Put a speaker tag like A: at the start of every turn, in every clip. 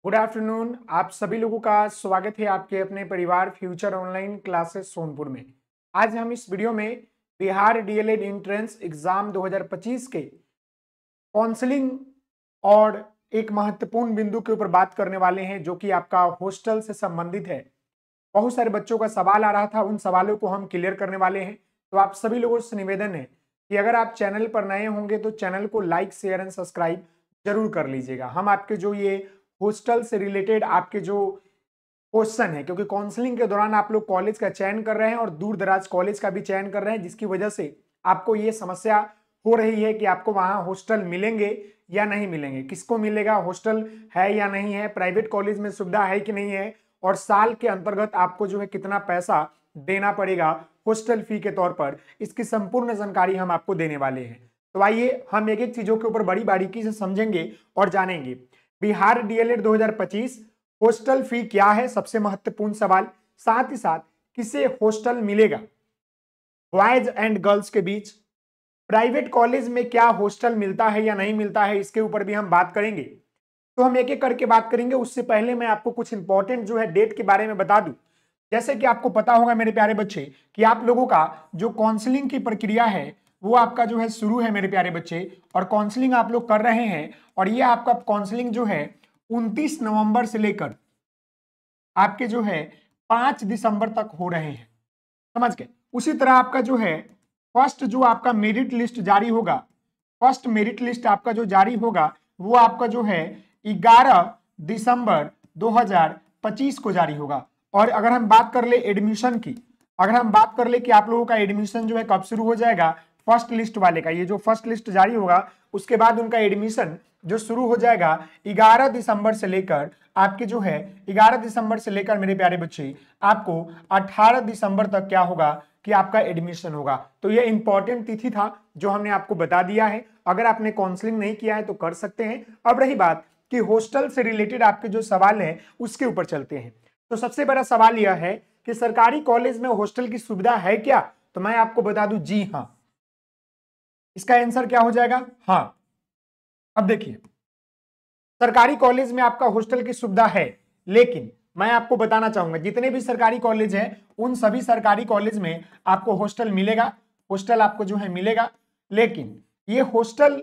A: Good afternoon. आप सभी लोगों का स्वागत है आपके अपने परिवार फ्यूचर ऑनलाइन क्लासेस सोनपुर में। आज हम इस वीडियो में बिहार डीएलएड एंट्रेंस एग्जाम 2025 के काउंसलिंग और एक महत्वपूर्ण बिंदु के ऊपर बात करने वाले हैं जो कि आपका हॉस्टल से संबंधित है। बहुत सारे बच्चों का सवाल आ रहा था, उन सवालों को हम क्लियर करने वाले हैं। तो आप सभी लोगों से निवेदन है कि अगर आप चैनल पर नए होंगे तो चैनल को लाइक शेयर एंड सब्सक्राइब जरूर कर लीजिएगा। हम आपके जो ये हॉस्टल से रिलेटेड आपके जो क्वेश्चन है, क्योंकि काउंसलिंग के दौरान आप लोग कॉलेज का चयन कर रहे हैं और दूर दराज कॉलेज का भी चयन कर रहे हैं, जिसकी वजह से आपको ये समस्या हो रही है कि आपको वहां हॉस्टल मिलेंगे या नहीं मिलेंगे, किसको मिलेगा, हॉस्टल है या नहीं है, प्राइवेट कॉलेज में सुविधा है कि नहीं है, और साल के अंतर्गत आपको जो है कितना पैसा देना पड़ेगा हॉस्टल फी के तौर पर, इसकी संपूर्ण जानकारी हम आपको देने वाले हैं। तो आइए हम एक एक चीजों के ऊपर बड़ी बारीकी से समझेंगे और जानेंगे। बिहार डीएलएड 2025 हॉस्टल फी क्या है, सबसे महत्वपूर्ण सवाल। साथ ही साथ किसे हॉस्टल मिलेगा बॉयज एंड गर्ल्स के बीच, प्राइवेट कॉलेज में क्या हॉस्टल मिलता है या नहीं मिलता है, इसके ऊपर भी हम बात करेंगे। तो हम एक एक करके बात करेंगे। उससे पहले मैं आपको कुछ इंपॉर्टेंट जो है डेट के बारे में बता दूं। जैसे कि आपको पता होगा मेरे प्यारे बच्चे कि आप लोगों का जो काउंसलिंग की प्रक्रिया है वो आपका जो है शुरू है मेरे प्यारे बच्चे, और काउंसलिंग आप लोग कर रहे हैं। और ये आपका काउंसलिंग जो है 29 नवंबर से लेकर आपके जो है 5 दिसंबर तक हो रहे हैं, समझ गए। उसी तरह आपका जो है फर्स्ट जो आपका मेरिट लिस्ट जारी होगा, फर्स्ट मेरिट लिस्ट आपका जो जारी होगा वो आपका जो है 11 दिसंबर 2025 को जारी होगा। और अगर हम बात कर ले एडमिशन की, अगर हम बात कर ले कि आप लोगों का एडमिशन जो है कब शुरू हो जाएगा, फर्स्ट लिस्ट वाले का ये जो फर्स्ट लिस्ट जारी होगा उसके बाद उनका एडमिशन जो शुरू हो जाएगा 11 दिसंबर से लेकर आपके जो है 11 दिसंबर से लेकर मेरे प्यारे बच्चे आपको 18 दिसंबर तक क्या होगा कि आपका एडमिशन होगा। तो ये इंपॉर्टेंट तिथि था जो हमने आपको बता दिया है। अगर आपने काउंसलिंग नहीं किया है तो कर सकते हैं। अब रही बात कि हॉस्टल से रिलेटेड आपके जो सवाल है उसके ऊपर चलते हैं। तो सबसे बड़ा सवाल यह है कि सरकारी कॉलेज में हॉस्टल की सुविधा है क्या? तो मैं आपको बता दूं जी हां। इसका आंसर क्या हो जाएगा? हाँ। अब देखिए, सरकारी कॉलेज में आपका हॉस्टल की सुविधा है, लेकिन मैं आपको बताना चाहूंगा जितने भी सरकारी कॉलेज हैं उन सभी सरकारी कॉलेज में आपको हॉस्टल मिलेगा, हॉस्टल आपको जो है मिलेगा। लेकिन ये हॉस्टल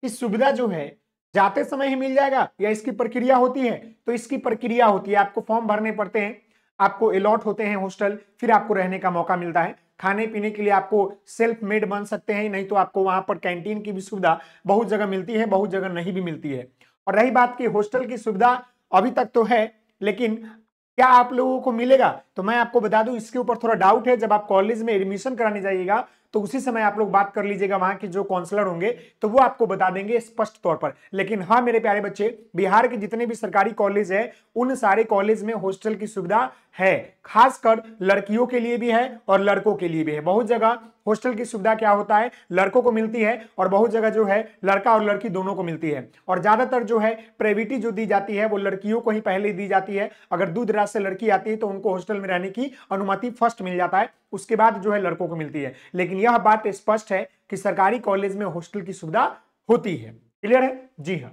A: की सुविधा जो है जाते समय ही मिल जाएगा या इसकी प्रक्रिया होती है? तो इसकी प्रक्रिया होती है, आपको फॉर्म भरने पड़ते हैं, आपको अलॉट होते हैं हॉस्टल, फिर आपको रहने का मौका मिलता है। खाने पीने के लिए आपको सेल्फ मेड बन सकते हैं, नहीं तो आपको वहां पर कैंटीन की भी सुविधा बहुत जगह मिलती है, बहुत जगह नहीं भी मिलती है। और रही बात की हॉस्टल की सुविधा अभी तक तो है, लेकिन क्या आप लोगों को मिलेगा? तो मैं आपको बता दूं इसके ऊपर थोड़ा डाउट है। जब आप कॉलेज में एडमिशन कराने जाइएगा तो उसी समय आप लोग बात कर लीजिएगा वहां के जो काउंसलर होंगे, तो वो आपको बता देंगे स्पष्ट तौर पर। लेकिन हाँ मेरे प्यारे बच्चे, बिहार के जितने भी सरकारी कॉलेज है उन सारे कॉलेज में हॉस्टल की सुविधा है, खासकर लड़कियों के लिए भी है और लड़कों के लिए भी है। बहुत जगह हॉस्टल की सुविधा क्या होता है, लड़कों को मिलती है, और बहुत जगह जो है लड़का और लड़की दोनों को मिलती है। और ज्यादातर जो है प्राइवेटी जो दी जाती है वो लड़कियों को ही पहले दी जाती है। अगर दूर दराज से लड़की आती है तो उनको हॉस्टल में रहने की अनुमति फर्स्ट मिल जाता है, उसके बाद जो है लड़कों को मिलती है। लेकिन यह बात स्पष्ट है कि सरकारी कॉलेज में हॉस्टल की सुविधा होती है। क्लियर है? जी हाँ।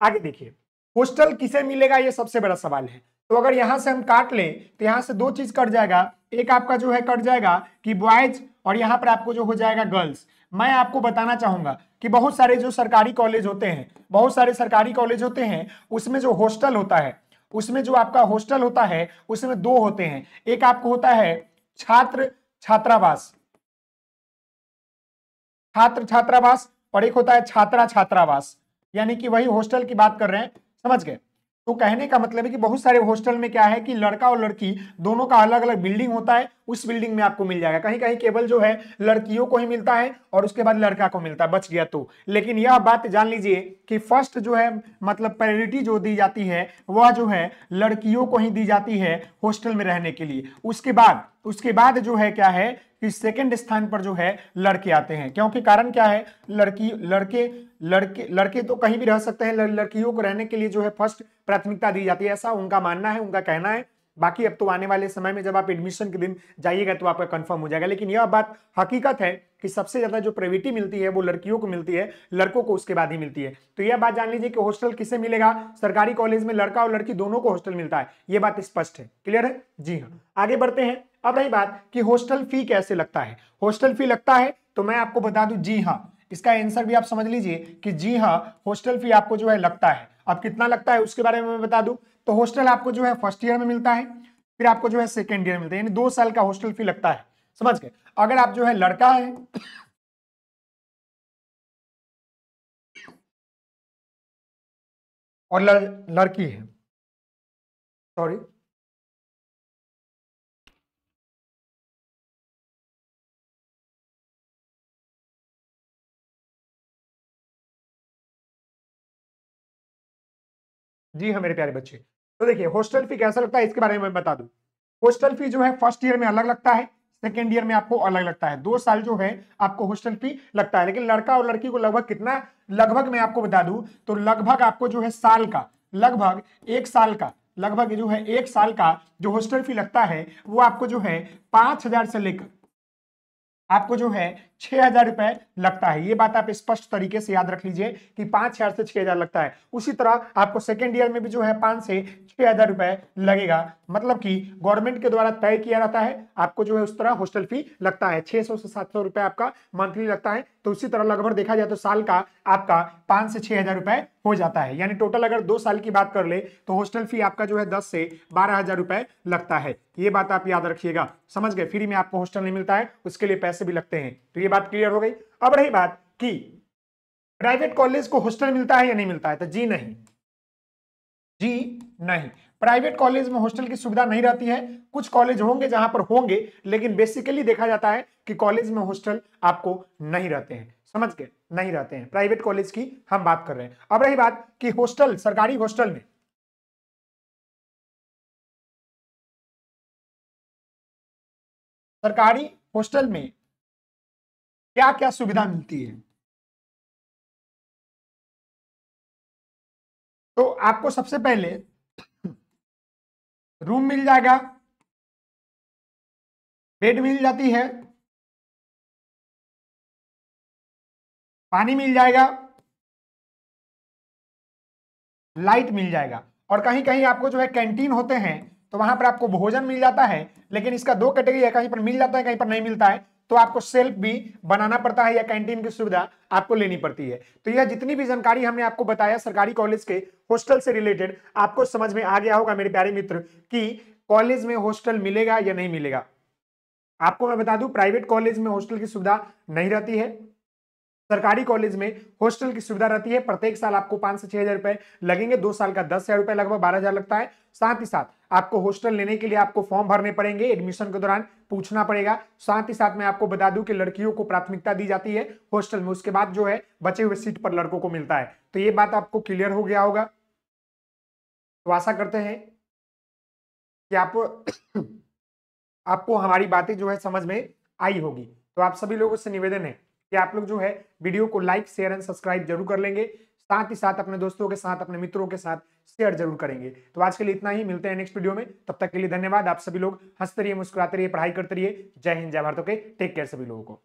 A: आगे देखिए, हॉस्टल किसे मिलेगा ये सबसे बड़ा सवाल है। तो अगर यहां से हम काट लें तो यहां से दो चीज कट जाएगा, एक आपका जो है कट जाएगा कि बॉयज, और यहां पर आपको जो हो जाएगा गर्ल्स। मैं आपको बताना चाहूंगा कि बहुत सारे जो सरकारी कॉलेज होते हैं, बहुत सारे सरकारी कॉलेज होते हैं, उसमें जो हॉस्टल होता है, उसमें जो आपका हॉस्टल होता है उसमें दो होते हैं। एक आपको होता है छात्र छात्रावास, छात्र छात्रावास, और एक होता है छात्रा छात्रावास, यानी कि वही हॉस्टल की बात कर रहे हैं, समझ गए। तो कहने का मतलब है कि बहुत सारे हॉस्टल में क्या है कि लड़का और लड़की दोनों का अलग अलग बिल्डिंग होता है, उस बिल्डिंग में आपको मिल जाएगा। कहीं कहीं केवल जो है लड़कियों को ही मिलता है और उसके बाद लड़का को मिलता है, बच गया तो। लेकिन यह बात जान लीजिए कि फर्स्ट जो है मतलब प्रायोरिटी जो दी जाती है वह जो है लड़कियों को ही दी जाती है हॉस्टल में रहने के लिए। उसके बाद जो है क्या है कि सेकंड स्थान पर जो है लड़के आते हैं। क्योंकि कारण क्या है, लड़की लड़के लड़के लड़के तो कहीं भी रह सकते हैं, लड़कियों को रहने के लिए जो है फर्स्ट प्राथमिकता दी जाती है, ऐसा उनका मानना है, उनका कहना है। बाकी अब तो आने वाले समय में जब आप एडमिशन के दिन जाइएगा तो आपका कंफर्म हो जाएगा। लेकिन यह बात हकीकत है कि सबसे ज्यादा जो प्रायोरिटी मिलती है वो लड़कियों को मिलती है, लड़कों को उसके बाद ही मिलती है। तो यह बात जान लीजिए कि हॉस्टल किसे मिलेगा, सरकारी कॉलेज में लड़का और लड़की दोनों को हॉस्टल मिलता है, यह बात स्पष्ट है, क्लियर है? जी हाँ, आगे बढ़ते हैं। अब रही बात कि हॉस्टल फी कैसे लगता है। हॉस्टल फी लगता है तो मैं आपको बता दूं, जी हाँ, इसका आंसर भी आप समझ लीजिए कि जी हाँ, हॉस्टल फी आपको जो है लगता है। अब कितना लगता है उसके बारे में मैं बता दूं, तो हॉस्टल आपको जो है फर्स्ट ईयर में मिलता है, फिर आपको जो है सेकेंड ईयर में मिलता है, यानी 2 साल का हॉस्टल फी लगता है, समझ गए? अगर आप जो है लड़का है और लड़की है, सॉरी, जी हाँ मेरे प्यारे बच्चे, तो देखिए हॉस्टल फी कैसा लगता है इसके बारे में मैं बता दूं। हॉस्टल फी जो है फर्स्ट ईयर में अलग लगता है, सेकेंड ईयर में आपको अलग लगता है, 2 साल जो है आपको हॉस्टल फी लगता है। लेकिन लड़का और लड़की को लगभग कितना, लगभग मैं आपको बता दूं तो लगभग आपको जो है साल का, लगभग 1 साल का, लगभग जो है 1 साल का जो हॉस्टल फी लगता है वो आपको जो है 5,000 से लेकर आपको जो है 6,000 रुपए लगता है। ये बात आप स्पष्ट तरीके से याद रख लीजिए कि 5,000 से 6,000 लगता है। उसी तरह आपको सेकेंड ईयर में भी जो है 5 से 6,000 रुपए लगेगा, मतलब कि गवर्नमेंट के द्वारा तय किया जाता है, आपको जो है उस तरह हॉस्टल फी लगता है। 600 से 700 रुपए आपका मंथली लगता है। तो उसी तरह लगभग देखा जाए तो साल का आपका 5 से 6,000 रुपए हो जाता है। यानी टोटल अगर 2 साल की बात कर ले तो हॉस्टल फी आपका जो है 10 से 12,000 रुपए लगता है। ये बात आप याद रखिएगा, समझ गए? फ्री में आपको हॉस्टल नहीं मिलता है, उसके लिए पैसे भी लगते हैं। तो ये बात क्लियर हो गई। अब रही बात कि प्राइवेट कॉलेज को हॉस्टल मिलता है या नहीं मिलता है, तो जी नहीं, जी नहीं, प्राइवेट कॉलेज में हॉस्टल की सुविधा नहीं रहती है। कुछ कॉलेज होंगे जहां पर होंगे, लेकिन बेसिकली देखा जाता है कि कॉलेज में हॉस्टल आपको नहीं रहते हैं, समझ गए? नहीं रहते हैं, प्राइवेट कॉलेज की हम बात कर रहे हैं। अब रही बात कि हॉस्टल, सरकारी हॉस्टल में, सरकारी हॉस्टल में क्या क्या सुविधा मिलती है। तो आपको सबसे पहले रूम मिल जाएगा, बेड मिल जाती है, पानी मिल जाएगा, लाइट मिल जाएगा, और कहीं कहीं आपको जो है कैंटीन होते हैं तो वहां पर आपको भोजन मिल जाता है। लेकिन इसका 2 कैटेगरी है, कहीं पर मिल जाता है, कहीं पर नहीं मिलता है, तो आपको सेल्फ भी बनाना पड़ता है या कैंटीन की सुविधा आपको लेनी पड़ती है। तो यह जितनी भी जानकारी हमने आपको बताया सरकारी कॉलेज के हॉस्टल से रिलेटेड, आपको समझ में आ गया होगा मेरे प्यारे मित्र कि कॉलेज में हॉस्टल मिलेगा या नहीं मिलेगा। आपको मैं बता दूं, प्राइवेट कॉलेज में हॉस्टल की सुविधा नहीं रहती है, सरकारी कॉलेज में हॉस्टल की सुविधा रहती है। प्रत्येक साल आपको 5 से 6,000 रुपए लगेंगे, 2 साल का 10,000 रुपए, लगभग 12,000 लगता है। साथ ही साथ आपको हॉस्टल लेने के लिए आपको फॉर्म भरने पड़ेंगे, एडमिशन के दौरान पूछना पड़ेगा। साथ ही साथ मैं आपको बता दूं कि लड़कियों को प्राथमिकता दी जाती है हॉस्टल में, उसके बाद जो है बचे हुए सीट पर लड़कों को मिलता है। तो ये बात आपको क्लियर हो गया होगा। तो आशा करते हैं कि आपको हमारी बातें जो है समझ में आई होगी। तो आप सभी लोगों से निवेदन है कि आप लोग जो है वीडियो को लाइक, शेयर एंड सब्सक्राइब जरूर कर लेंगे। साथ ही साथ अपने दोस्तों के साथ, अपने मित्रों के साथ शेयर जरूर करेंगे। तो आज के लिए इतना ही, मिलते हैं नेक्स्ट वीडियो में। तब तक के लिए धन्यवाद। आप सभी लोग हंसते रहिए, मुस्कुराते रहिए, पढ़ाई करते रहिए। जय हिंद, जय भारत। ओके, टेक केयर सभी लोगों को।